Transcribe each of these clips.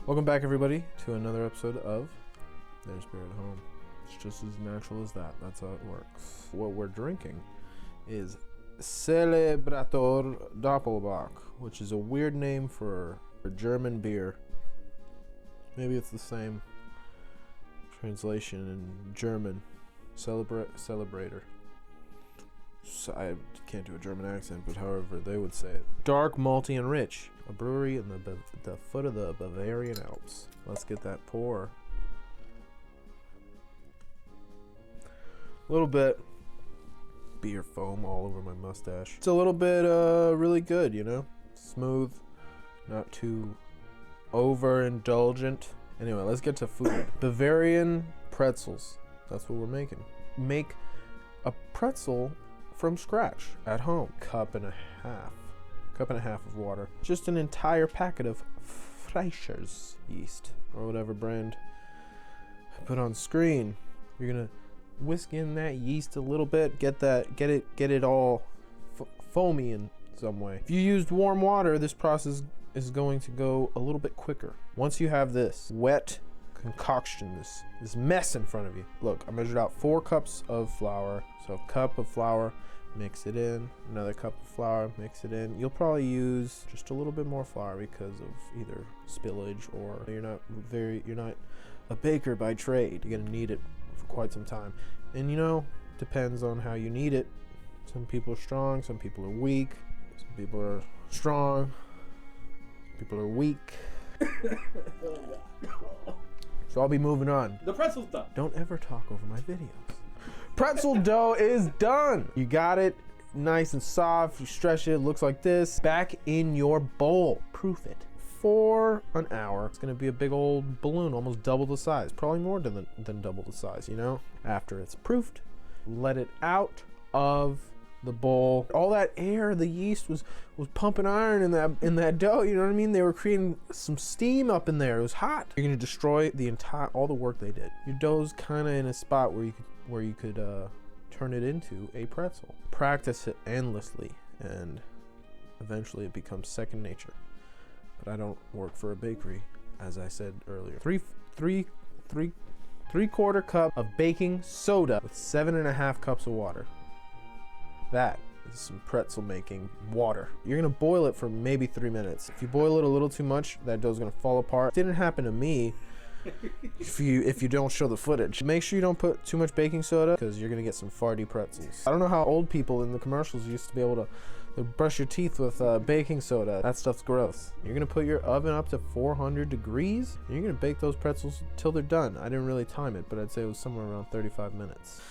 Welcome back, everybody, to another episode of There's Beer at Home. It's just as natural as that. That's how it works. What we're drinking is Celebrator Doppelbock, which is a weird name for a German beer. Maybe it's the same translation in German. Celebrator. So I can't do a German accent, but however they would say it. Dark, malty, and rich. A brewery in the foot of the Bavarian Alps. Let's get that pour. A little bit beer foam all over my mustache. It's a little bit really good, you know? Smooth, not too overindulgent. Anyway, let's get to food. Bavarian pretzels. That's what we're making. Make a pretzel from scratch at home. Cup and a half of water. Just an entire packet of Fleischer's yeast or whatever brand I put on screen. You're gonna whisk in that yeast a little bit, get it all foamy in some way. If you used warm water, this process is going to go a little bit quicker. Once you have this wet concoction, this mess in front of you. Look, I measured out 4 cups of flour. So a cup of flour, mix it in. Another cup of flour, mix it in. You'll probably use just a little bit more flour because of either spillage or you're not a baker by trade. You're gonna need it for quite some time. And you know, depends on how you need it. Some people are strong, some people are weak. Some people are strong, some people are weak. So I'll be moving on. The pretzel's done. Don't ever talk over my videos. Pretzel dough is done. You got it nice and soft. You stretch it, looks like this. Back in your bowl. Proof it for an hour. It's gonna be a big old balloon, almost double the size. Probably more than double the size, you know? After it's proofed, let it out of the bowl. All that air, the yeast was pumping iron in that dough, you know what I mean? They were creating some steam up in there. It was hot. You're gonna destroy all the work they did. Your dough's kind of in a spot where you could turn it into a pretzel. Practice it endlessly, and eventually it becomes second nature. But I don't work for a bakery, as I said earlier. Three-quarter cup of baking soda with 7.5 cups of water. That is some pretzel making water. You're gonna boil it for maybe 3 minutes. If you boil it a little too much, that dough's gonna fall apart. It didn't happen to me. If you don't show the footage, make sure you don't put too much baking soda because you're gonna get some farty pretzels. I don't know how old people in the commercials used to be able to brush your teeth with baking soda. That stuff's gross. You're gonna put your oven up to 400 degrees and you're gonna bake those pretzels till they're done. I didn't really time it, but I'd say it was somewhere around 35 minutes.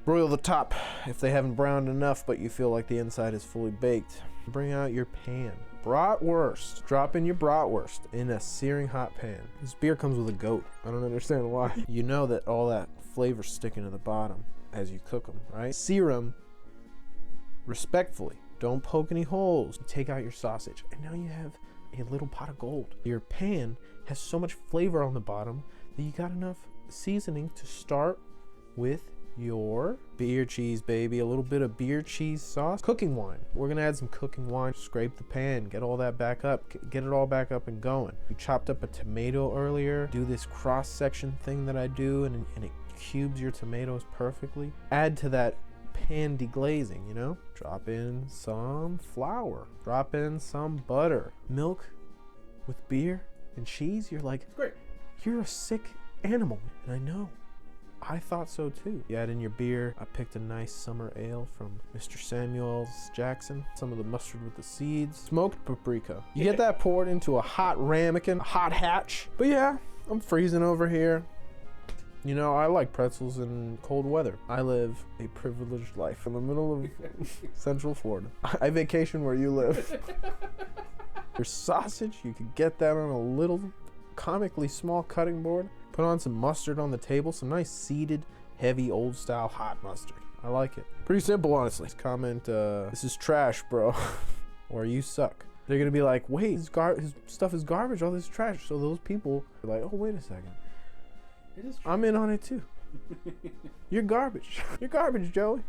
Broil the top if they haven't browned enough, but you feel like the inside is fully baked. Bring out your pan. Bratwurst. Drop in your bratwurst in a searing hot pan. This beer comes with a goat. I don't understand why. You know that all that flavor's sticking to the bottom as you cook them, right? Sear them respectfully. Don't poke any holes. Take out your sausage, and now you have a little pot of gold. Your pan has so much flavor on the bottom that you got enough seasoning to start with your beer cheese, baby. A little bit of beer cheese sauce. Cooking wine. We're gonna add some cooking wine. Scrape the pan, get all that back up, get it all back up and going. You chopped up a tomato earlier. Do this cross section thing that I do, and it cubes your tomatoes perfectly. Add to that pan deglazing, you know? Drop in some flour. Drop in some butter. Milk with beer and cheese. You're like, It's great. You're a sick animal, and I know. I thought so too. You add in your beer. I picked a nice summer ale from Mr. Samuel's Jackson. Some of the mustard with the seeds. Smoked paprika. You get that poured into a hot ramekin, a hot hatch. But yeah, I'm freezing over here. You know, I like pretzels in cold weather. I live a privileged life in the middle of Central Florida. I vacation where you live. Your sausage, you could get that on a little comically small cutting board. Put on some mustard on the table, some nice seeded, heavy, old style hot mustard. I like it. Pretty simple, honestly. Comment, this is trash, bro. Or you suck. They're gonna be like, wait, his stuff is garbage, all this is trash. So those people are like, oh, wait a second. It is true. I'm in on it too. You're garbage. You're garbage, Joey.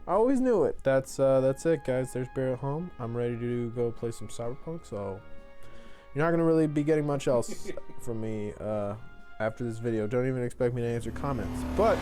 I always knew it. That's it, guys. There's Bear at home. I'm ready to go play some Cyberpunk, so you're not gonna really be getting much else from me after this video. Don't even expect me to answer comments, but